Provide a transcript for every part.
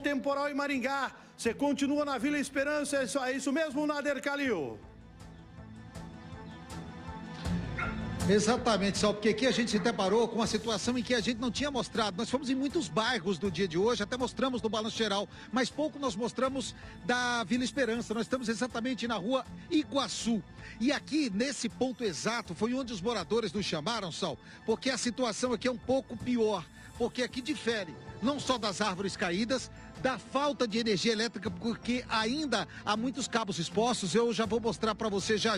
Temporal em Maringá. Você continua na Vila Esperança, é isso mesmo, Nader Kalil? Exatamente, Sal, porque aqui a gente se deparou com uma situação em que a gente não tinha mostrado. Nós fomos em muitos bairros do dia de hoje, até mostramos no Balanço Geral, mas pouco nós mostramos da Vila Esperança. Nós estamos exatamente na rua Iguaçu. E aqui, nesse ponto exato, foi onde os moradores nos chamaram, Sal, porque a situação aqui é um pouco pior, porque aqui difere não só das árvores caídas, da falta de energia elétrica, porque ainda há muitos cabos expostos. Eu já vou mostrar para você já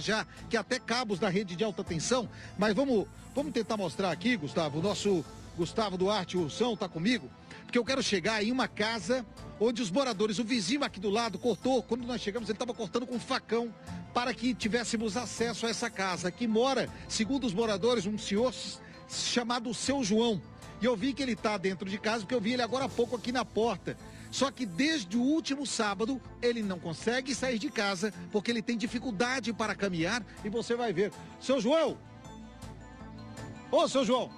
que até cabos da rede de alta tensão, mas vamos tentar mostrar aqui, Gustavo. O nosso Gustavo Duarte Ursão está comigo, porque eu quero chegar em uma casa onde os moradores, o vizinho aqui do lado cortou, quando nós chegamos ele estava cortando com um facão para que tivéssemos acesso a essa casa. Aqui mora, segundo os moradores, um senhor chamado Seu João. E eu vi que ele está dentro de casa, porque eu vi ele agora há pouco aqui na porta. Só que desde o último sábado, ele não consegue sair de casa, porque ele tem dificuldade para caminhar, e você vai ver. Seu João! Ô, seu João!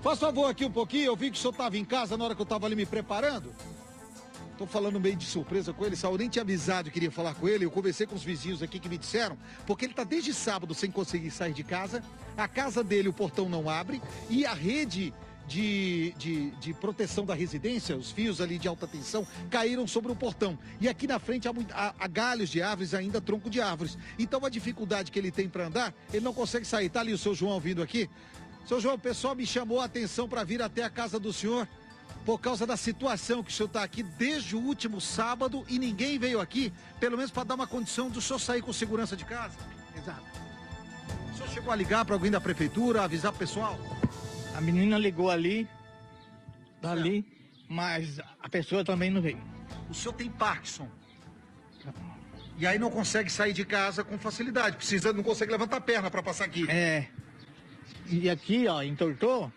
Faz favor aqui um pouquinho, eu vi que o senhor estava em casa na hora que eu estava ali me preparando. Tô falando meio de surpresa com ele, Saul, nem tinha avisado que queria falar com ele. Eu conversei com os vizinhos aqui que me disseram, porque ele tá desde sábado sem conseguir sair de casa. A casa dele, o portão não abre, e a rede de proteção da residência, os fios ali de alta tensão, caíram sobre o portão. E aqui na frente há galhos de árvores, ainda tronco de árvores. Então a dificuldade que ele tem para andar, ele não consegue sair. Tá ali o seu João vindo aqui. Seu João, o pessoal me chamou a atenção para vir até a casa do senhor, por causa da situação que o senhor está aqui desde o último sábado e ninguém veio aqui, pelo menos para dar uma condição do senhor sair com segurança de casa. Exato. O senhor chegou a ligar para alguém da prefeitura, avisar o pessoal? A menina ligou ali, dali, mas a pessoa também não veio. O senhor tem Parkinson. E aí não consegue sair de casa com facilidade, não consegue levantar a perna para passar aqui. É. E aqui, ó, entortou,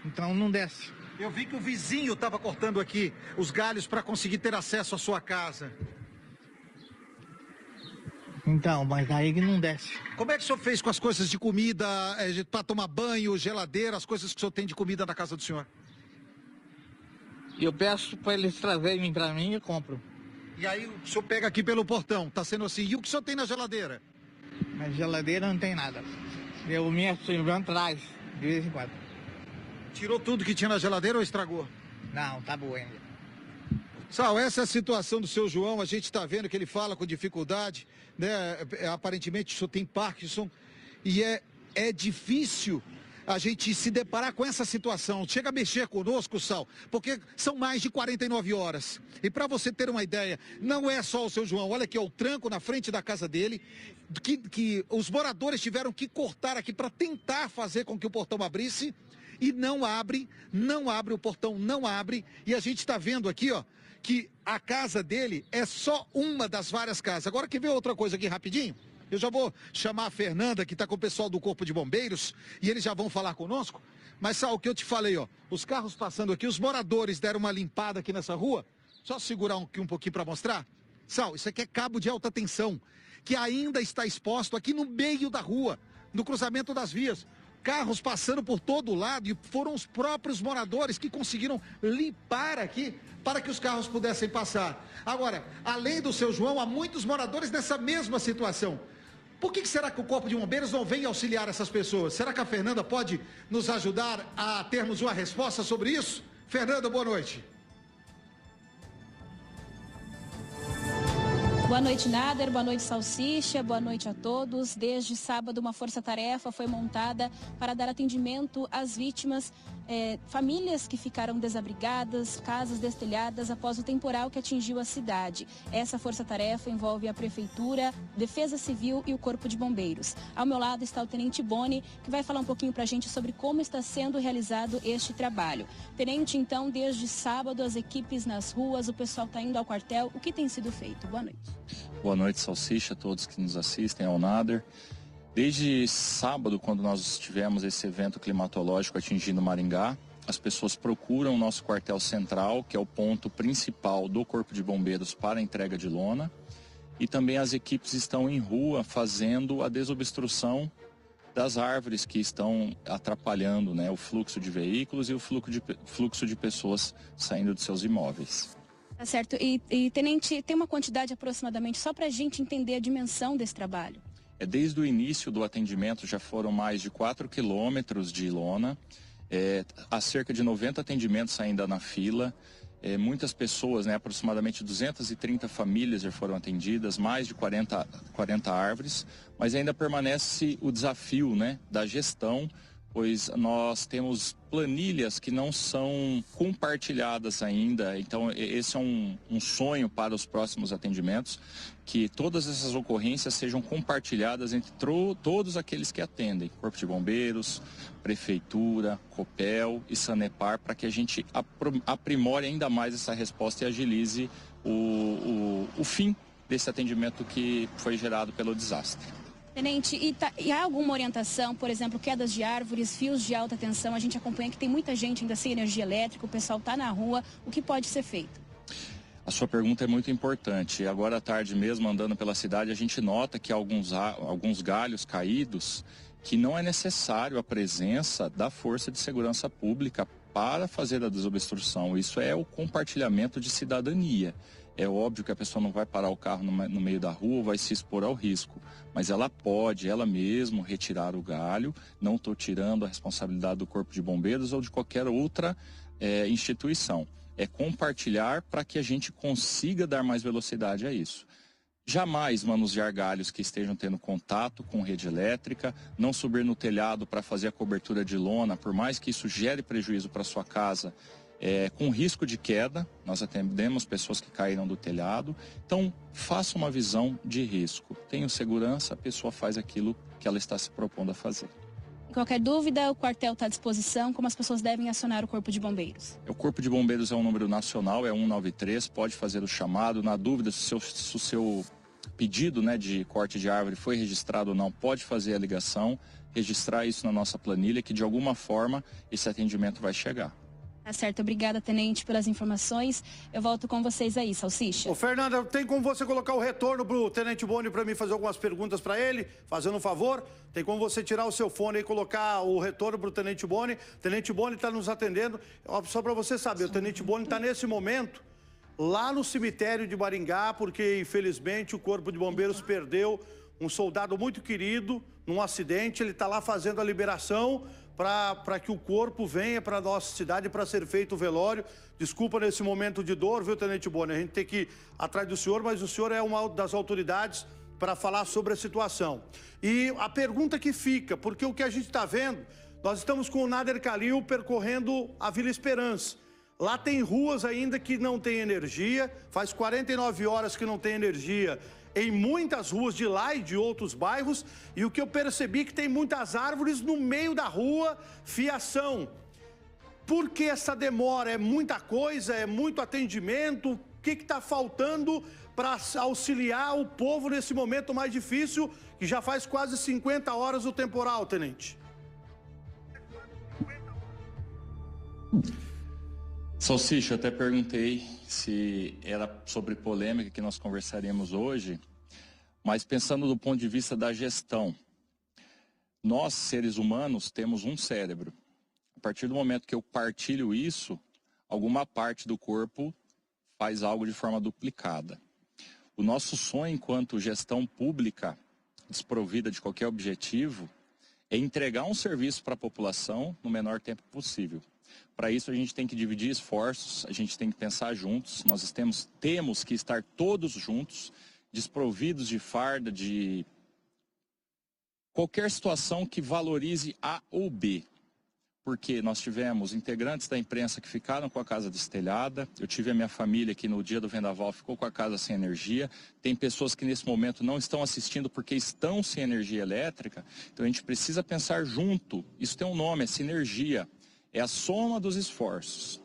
então não desce. Eu vi que o vizinho estava cortando aqui os galhos para conseguir ter acesso à sua casa. Então, mas aí que não desce. Como é que o senhor fez com as coisas de comida, para tomar banho, geladeira, as coisas que o senhor tem de comida na casa do senhor? Eu peço para eles trazerem para mim e eu compro. E aí o senhor pega aqui pelo portão, tá sendo assim. E o que o senhor tem na geladeira? Na geladeira não tem nada. Minha irmã traz, de vez em quando. Tirou tudo que tinha na geladeira ou estragou? Não, tá boa ainda. Sal, essa é a situação do seu João, a gente está vendo que ele fala com dificuldade, né? Aparentemente o senhor tem Parkinson e é difícil a gente se deparar com essa situação. Chega a mexer conosco, Sal, porque são mais de 49 horas. E para você ter uma ideia, não é só o seu João, olha aqui, ó, o tranco na frente da casa dele, que os moradores tiveram que cortar aqui para tentar fazer com que o portão abrisse. E não abre, o portão não abre. E a gente está vendo aqui, ó, que a casa dele é só uma das várias casas. Agora quer ver outra coisa aqui rapidinho? Eu já vou chamar a Fernanda, que está com o pessoal do Corpo de Bombeiros, e eles já vão falar conosco. Mas, Sal, o que eu te falei, ó, os carros passando aqui, os moradores deram uma limpada aqui nessa rua. Só segurar aqui um pouquinho para mostrar. Sal, isso aqui é cabo de alta tensão, que ainda está exposto aqui no meio da rua, no cruzamento das vias. Carros passando por todo lado e foram os próprios moradores que conseguiram limpar aqui para que os carros pudessem passar. Agora, além do seu João, há muitos moradores nessa mesma situação. Por que será que o Corpo de Bombeiros não vem auxiliar essas pessoas? Será que a Fernanda pode nos ajudar a termos uma resposta sobre isso? Fernanda, boa noite. Boa noite, Nader. Boa noite, Salsicha. Boa noite a todos. Desde sábado, uma força-tarefa foi montada para dar atendimento às vítimas, famílias que ficaram desabrigadas, casas destelhadas após o temporal que atingiu a cidade. Essa força-tarefa envolve a Prefeitura, Defesa Civil e o Corpo de Bombeiros. Ao meu lado está o Tenente Boni, que vai falar um pouquinho para a gente sobre como está sendo realizado este trabalho. Tenente, então, desde sábado, as equipes nas ruas, o pessoal está indo ao quartel. O que tem sido feito? Boa noite. Boa noite, Salsicha, a todos que nos assistem, ao Nader. Desde sábado, quando nós tivemos esse evento climatológico atingindo Maringá, as pessoas procuram o nosso quartel central, que é o ponto principal do Corpo de Bombeiros para a entrega de lona. E também as equipes estão em rua fazendo a desobstrução das árvores que estão atrapalhando, né, o fluxo de veículos e o fluxo de pessoas saindo de seus imóveis. Tá certo. E tenente, tem uma quantidade aproximadamente, só para a gente entender a dimensão desse trabalho? Desde o início do atendimento já foram mais de 4 quilômetros de lona, há cerca de 90 atendimentos ainda na fila. Muitas pessoas, né, aproximadamente 230 famílias já foram atendidas, mais de 40 árvores, mas ainda permanece o desafio, né, da gestão, pois nós temos planilhas que não são compartilhadas ainda. Então esse é um sonho para os próximos atendimentos, que todas essas ocorrências sejam compartilhadas entre todos aqueles que atendem, Corpo de Bombeiros, Prefeitura, Copel e Sanepar, para que a gente aprimore ainda mais essa resposta e agilize o fim desse atendimento que foi gerado pelo desastre. Tenente, e há alguma orientação, por exemplo, quedas de árvores, fios de alta tensão? A gente acompanha que tem muita gente ainda sem energia elétrica, o pessoal está na rua. O que pode ser feito? A sua pergunta é muito importante. Agora à tarde mesmo, andando pela cidade, a gente nota que há alguns galhos caídos, que não é necessário a presença da Força de Segurança Pública para fazer a desobstrução. Isso é o compartilhamento de cidadania. É óbvio que a pessoa não vai parar o carro no meio da rua, vai se expor ao risco, mas ela pode, ela mesma, retirar o galho. Não estou tirando a responsabilidade do Corpo de Bombeiros ou de qualquer outra instituição. É compartilhar para que a gente consiga dar mais velocidade a isso. Jamais manusear galhos que estejam tendo contato com rede elétrica, não subir no telhado para fazer a cobertura de lona, por mais que isso gere prejuízo para sua casa, com risco de queda. Nós atendemos pessoas que caíram do telhado. Então, faça uma visão de risco. Tenha segurança, a pessoa faz aquilo que ela está se propondo a fazer. Qualquer dúvida, o quartel está à disposição. Como as pessoas devem acionar o Corpo de Bombeiros? O Corpo de Bombeiros é um número nacional, é 193, pode fazer o chamado. Na dúvida, se o seu pedido, né, de corte de árvore foi registrado ou não, pode fazer a ligação, registrar isso na nossa planilha, que de alguma forma esse atendimento vai chegar. Tá certo, obrigada, tenente, pelas informações. Eu volto com vocês aí, Salsicha. Ô, Fernanda, tem como você colocar o retorno pro Tenente Boni para mim fazer algumas perguntas para ele, fazendo um favor? Tem como você tirar o seu fone e colocar o retorno pro Tenente Boni? O Tenente Boni está nos atendendo. Só para você saber, o Tenente Boni está nesse momento lá no cemitério de Maringá, porque infelizmente o Corpo de Bombeiros perdeu um soldado muito querido num acidente. Ele está lá fazendo a liberação para que o corpo venha para a nossa cidade para ser feito o velório. Desculpa nesse momento de dor, viu, Tenente Boni? A gente tem que ir atrás do senhor, mas o senhor é uma das autoridades para falar sobre a situação. E a pergunta que fica, porque o que a gente está vendo, nós estamos com o Nader Khalil percorrendo a Vila Esperança. Lá tem ruas ainda que não tem energia, faz 49 horas que não tem energia em muitas ruas de lá e de outros bairros, e o que eu percebi é que tem muitas árvores no meio da rua, fiação. Por que essa demora? É muita coisa? É muito atendimento? O que está faltando para auxiliar o povo nesse momento mais difícil, que já faz quase 50 horas o temporal, tenente? Salsicha, eu até perguntei se era sobre polêmica que nós conversaríamos hoje, mas pensando do ponto de vista da gestão, nós, seres humanos, temos um cérebro. A partir do momento que eu partilho isso, alguma parte do corpo faz algo de forma duplicada. O nosso sonho enquanto gestão pública, desprovida de qualquer objetivo, é entregar um serviço para a população no menor tempo possível. Para isso a gente tem que dividir esforços, a gente tem que pensar juntos, nós temos que estar todos juntos, desprovidos de farda, de qualquer situação que valorize A ou B. Porque nós tivemos integrantes da imprensa que ficaram com a casa destelhada, eu tive a minha família que no dia do vendaval ficou com a casa sem energia, tem pessoas que nesse momento não estão assistindo porque estão sem energia elétrica, então a gente precisa pensar junto, isso tem um nome, é sinergia. É a soma dos esforços.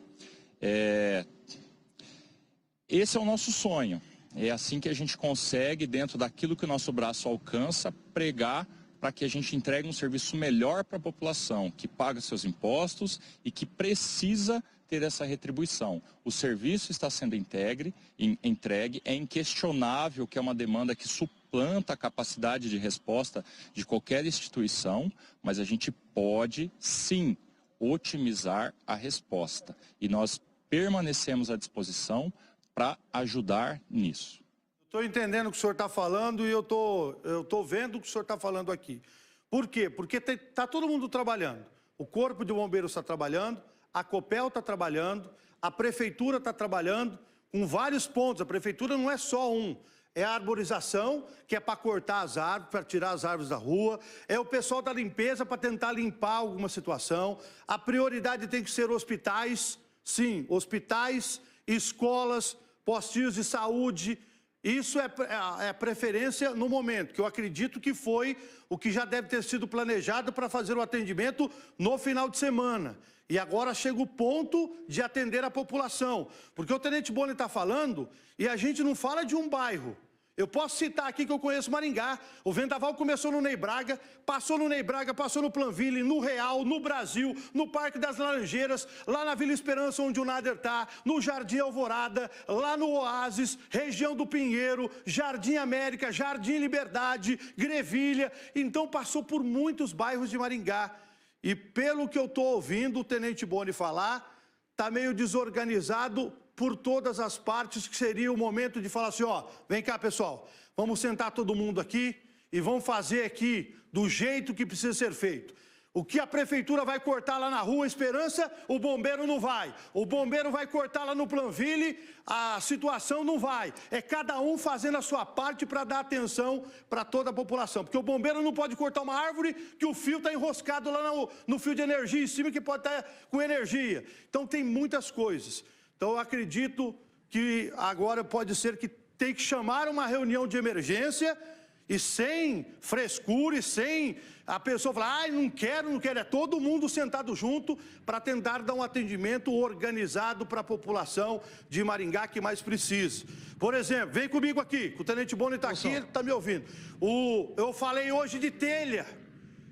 Esse é o nosso sonho. É assim que a gente consegue, dentro daquilo que o nosso braço alcança, pregar para que a gente entregue um serviço melhor para a população, que paga seus impostos e que precisa ter essa retribuição. O serviço está sendo entregue, é inquestionável que é uma demanda que suplanta a capacidade de resposta de qualquer instituição, mas a gente pode, sim, otimizar a resposta. E nós permanecemos à disposição para ajudar nisso. Estou entendendo o que o senhor está falando e eu tô vendo o que o senhor está falando aqui. Por quê? Porque está todo mundo trabalhando. O Corpo de Bombeiros está trabalhando, a Copel está trabalhando, a Prefeitura está trabalhando com vários pontos. A Prefeitura não é só um. É a arborização, que é para cortar as árvores, para tirar as árvores da rua. É o pessoal da limpeza para tentar limpar alguma situação. A prioridade tem que ser hospitais, sim, hospitais, escolas, postinhos de saúde. Isso é a preferência no momento, que eu acredito que foi o que já deve ter sido planejado para fazer o atendimento no final de semana. E agora chega o ponto de atender a população. Porque o Tenente Boni está falando e a gente não fala de um bairro. Eu posso citar aqui que eu conheço Maringá. O vendaval começou no Ney Braga, passou no Planville, no Real, no Brasil, no Parque das Laranjeiras, lá na Vila Esperança, onde o Nader está, no Jardim Alvorada, lá no Oásis, região do Pinheiro, Jardim América, Jardim Liberdade, Grevilha. Então passou por muitos bairros de Maringá. E pelo que eu estou ouvindo o Tenente Boni falar, está meio desorganizado por todas as partes, que seria o momento de falar assim, ó, vem cá, pessoal, vamos sentar todo mundo aqui e vamos fazer aqui do jeito que precisa ser feito. O que a Prefeitura vai cortar lá na Rua Esperança, o bombeiro não vai. O bombeiro vai cortar lá no Planville, a situação não vai. É cada um fazendo a sua parte para dar atenção para toda a população. Porque o bombeiro não pode cortar uma árvore que o fio está enroscado lá no fio de energia em cima, que pode estar com energia. Então tem muitas coisas. Então, eu acredito que agora pode ser que tem que chamar uma reunião de emergência e sem frescura e sem a pessoa falar, ai, não quero, é todo mundo sentado junto para tentar dar um atendimento organizado para a população de Maringá que mais precisa. Por exemplo, vem comigo aqui, o Tenente Boni está aqui, ele está me ouvindo. Eu falei hoje de telha.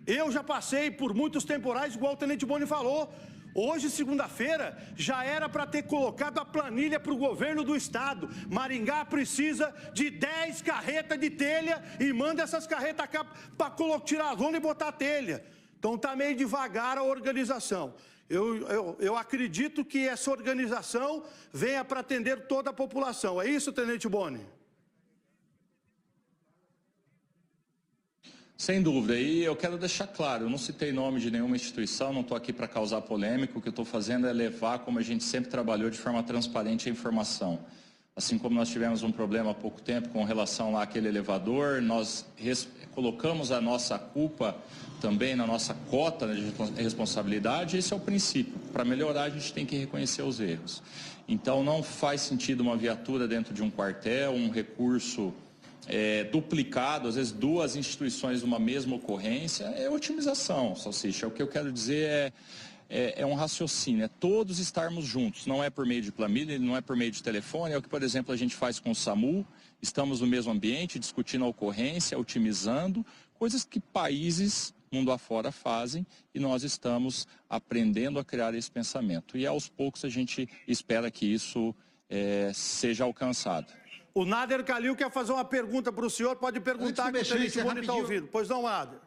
Eu já passei por muitos temporais, igual o Tenente Boni falou. Hoje, segunda-feira, já era para ter colocado a planilha para o governo do estado. Maringá precisa de 10 carretas de telha e manda essas carretas cá para tirar a lona e botar a telha. Então está meio devagar a organização. Eu acredito que essa organização venha para atender toda a população. É isso, Tenente Boni? Sem dúvida, e eu quero deixar claro, eu não citei nome de nenhuma instituição, não estou aqui para causar polêmica, o que eu estou fazendo é levar, como a gente sempre trabalhou, de forma transparente a informação. Assim como nós tivemos um problema há pouco tempo com relação lá àquele elevador, nós colocamos a nossa culpa também na nossa cota de responsabilidade, esse é o princípio. Para melhorar, a gente tem que reconhecer os erros. Então, não faz sentido uma viatura dentro de um quartel, um recurso duplicado, às vezes duas instituições numa mesma ocorrência, é otimização, Salsicha. O que eu quero dizer é um raciocínio, é todos estarmos juntos, não é por meio de planilha, não é por meio de telefone, é o que, por exemplo, a gente faz com o SAMU, estamos no mesmo ambiente, discutindo a ocorrência, otimizando, coisas que países mundo afora fazem e nós estamos aprendendo a criar esse pensamento. E aos poucos a gente espera que isso seja alcançado. O Nader Calil quer fazer uma pergunta para o senhor, pode perguntar que o Tenente Boni está ouvindo. Pois não, Nader.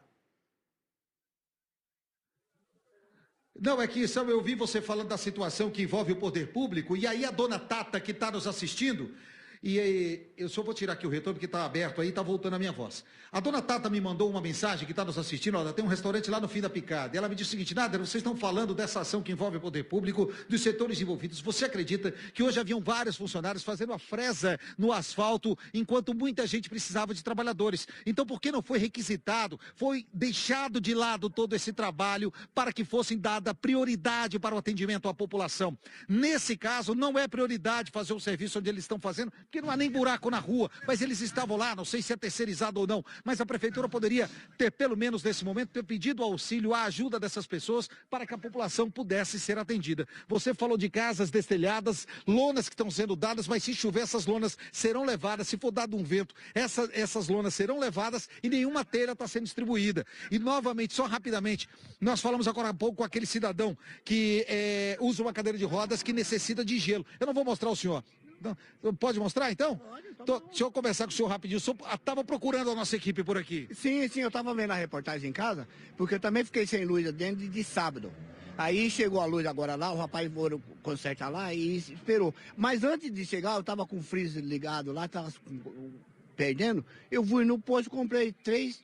Não, é que, sabe, eu ouvi você falando da situação que envolve o poder público, e aí a dona Tata, que está nos assistindo, e eu só vou tirar aqui o retorno, porque está aberto aí, está voltando a minha voz. A dona Tata me mandou uma mensagem que está nos assistindo, olha, tem um restaurante lá no fim da picada. E ela me disse o seguinte, Nader, vocês estão falando dessa ação que envolve o poder público, dos setores envolvidos. Você acredita que hoje haviam vários funcionários fazendo a fresa no asfalto, enquanto muita gente precisava de trabalhadores? Então, por que não foi requisitado, foi deixado de lado todo esse trabalho para que fosse dada prioridade para o atendimento à população? Nesse caso, não é prioridade fazer o serviço onde eles estão fazendo, porque não há nem buraco na rua, mas eles estavam lá, não sei se é terceirizado ou não, mas a prefeitura poderia ter, pelo menos nesse momento, ter pedido auxílio, a ajuda dessas pessoas para que a população pudesse ser atendida. Você falou de casas destelhadas, lonas que estão sendo dadas, mas se chover, essas lonas serão levadas, se for dado um vento, essas lonas serão levadas e nenhuma telha está sendo distribuída. E novamente, só rapidamente, nós falamos agora há pouco com aquele cidadão que usa uma cadeira de rodas que necessita de gelo. Eu não vou mostrar ao senhor. Não, pode mostrar então? Pode. Deixa eu conversar com o senhor rapidinho. O senhor estava procurando a nossa equipe por aqui. Sim, eu estava vendo a reportagem em casa, porque eu também fiquei sem luz dentro de sábado. Aí chegou a luz agora lá, o rapaz foi consertar lá e esperou. Mas antes de chegar, eu estava com o freezer ligado lá, estava perdendo. Eu fui no posto e comprei 6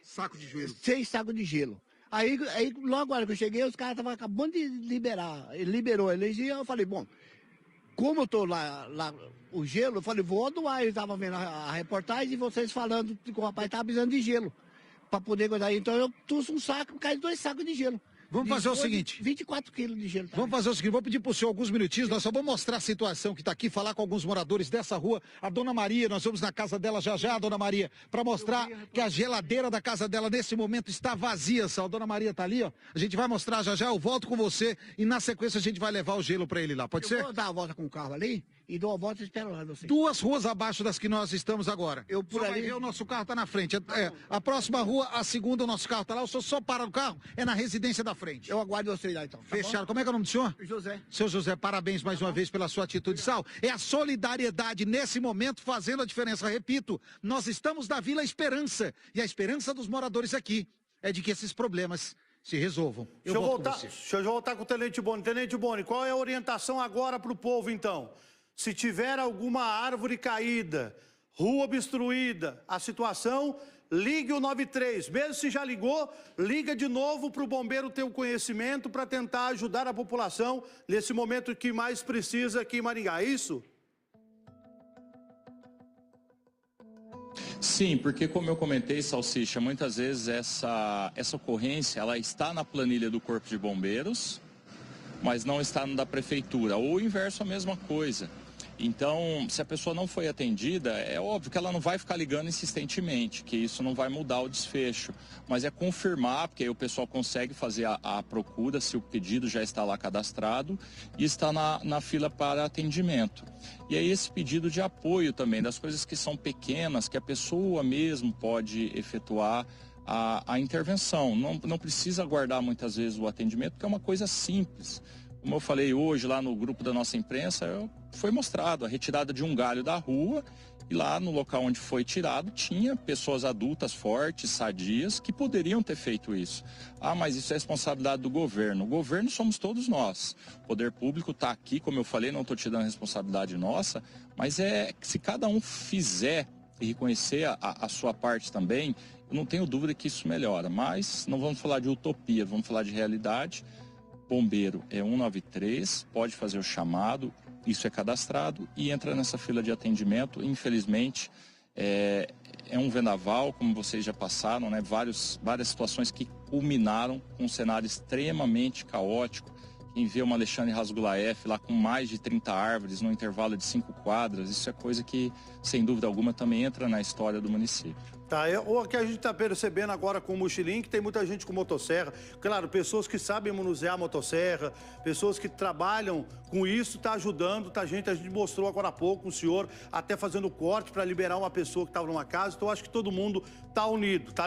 sacos de gelo. Aí logo agora que eu cheguei, os caras estavam acabando de liberar. Ele liberou a energia, eu falei, bom, como eu estou lá o gelo, eu falei, vou doar. Eu estava vendo a reportagem e vocês falando que o rapaz estava precisando de gelo para poder guardar. Então eu trouxe um saco, cai 2 sacos de gelo. Vamos fazer o seguinte. 24 quilos de gelo. Vamos fazer o seguinte, vou pedir para o senhor alguns minutinhos, nós só vamos mostrar a situação que está aqui, falar com alguns moradores dessa rua. A dona Maria, nós vamos na casa dela já, dona Maria, para mostrar que a geladeira da casa dela nesse momento está vazia, a dona Maria está ali, ó. A gente vai mostrar já, eu volto com você e na sequência a gente vai levar o gelo para ele lá, pode ser? Eu vou dar a volta com o carro ali e dou a volta e espero lá você. 2 ruas abaixo das que nós estamos agora. Eu por ali. Vai ver, o nosso carro está na frente. A próxima rua, a segunda, o nosso carro está lá. O senhor só para o carro, é na residência da frente. Eu aguardo você lá então. Tá fechado. Bom? Como é que é o nome do senhor? José. Seu José, parabéns mais uma vez pela sua atitude, Sal. É a solidariedade nesse momento fazendo a diferença. Repito, nós estamos na Vila Esperança e a esperança dos moradores aqui é de que esses problemas se resolvam. Deixa eu voltar com o Tenente Boni. Tenente Boni, qual é a orientação agora para o povo, então? Se tiver alguma árvore caída, rua obstruída, a situação, ligue o 93. Mesmo se já ligou, liga de novo para o bombeiro ter o conhecimento para tentar ajudar a população nesse momento que mais precisa aqui em Maringá. É isso? Sim, porque como eu comentei, Salsicha, muitas vezes essa ocorrência ela está na planilha do Corpo de Bombeiros, mas não está no da Prefeitura, ou o inverso a mesma coisa. Então, se a pessoa não foi atendida, é óbvio que ela não vai ficar ligando insistentemente, que isso não vai mudar o desfecho. Mas é confirmar, porque aí o pessoal consegue fazer a procura, se o pedido já está lá cadastrado e está na fila para atendimento. E aí esse pedido de apoio também, das coisas que são pequenas, que a pessoa mesmo pode efetuar a intervenção. Não precisa aguardar muitas vezes o atendimento, porque é uma coisa simples. Como eu falei hoje lá no grupo da nossa imprensa, foi mostrado a retirada de um galho da rua e lá no local onde foi tirado tinha pessoas adultas, fortes, sadias, que poderiam ter feito isso. Ah, mas isso é responsabilidade do governo. O governo somos todos nós. O poder público está aqui, como eu falei, não estou te dando responsabilidade nossa, mas se cada um fizer e reconhecer a sua parte também, eu não tenho dúvida que isso melhora. Mas não vamos falar de utopia, vamos falar de realidade. Bombeiro é 193, pode fazer o chamado, isso é cadastrado e entra nessa fila de atendimento. Infelizmente, é um vendaval, como vocês já passaram, né? Várias situações que culminaram com um cenário extremamente caótico. Quem vê uma Alexandre Rasgulaef lá com mais de 30 árvores no intervalo de 5 quadras, isso é coisa que, sem dúvida alguma, também entra na história do município. Tá, o que a gente está percebendo agora com o mochilim, que tem muita gente com motosserra. Claro, pessoas que sabem manusear a motosserra, pessoas que trabalham com isso, está ajudando, a gente mostrou agora há pouco o senhor até fazendo corte para liberar uma pessoa que estava numa casa. Então, acho que todo mundo está unido, tá?